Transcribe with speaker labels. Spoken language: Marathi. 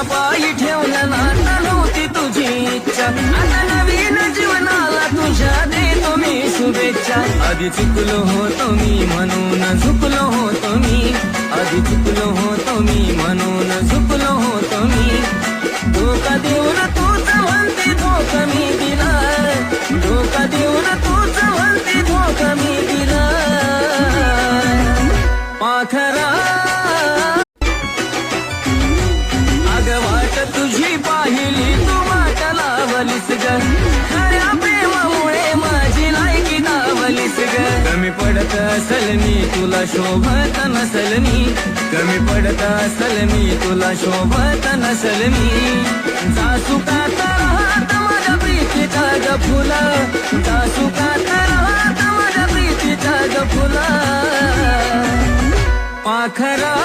Speaker 1: पायी ठेवलं नाता नव्हती तुझी इच्छा आता नवीन जीवनाला तुझ्या देतो मी शुभेच्छा आधी चुकलो होतो मी म्हणून झुकलो होतो मी आधी चुकलो होतो मी म्हणून झुकलो होतो मी धोका देऊन तूच म्हणते धोका मी दिला धोका देऊन तूच म्हणते धोका मी दिला पाखरा अग वाट तुझी पाहिली तू वाट लावलीस ग खऱ्या प्रेमामुळे माझी लायकी दावलीस ग कमी पडत असल मी तुला शोभत नसल मी कमी पडत असल मी तुला शोभत नसल मी जासू का तर माझ्या प्रीतीचा ग फुला जासू का तर माझ्या प्रीतीचा ग फुला पाखरा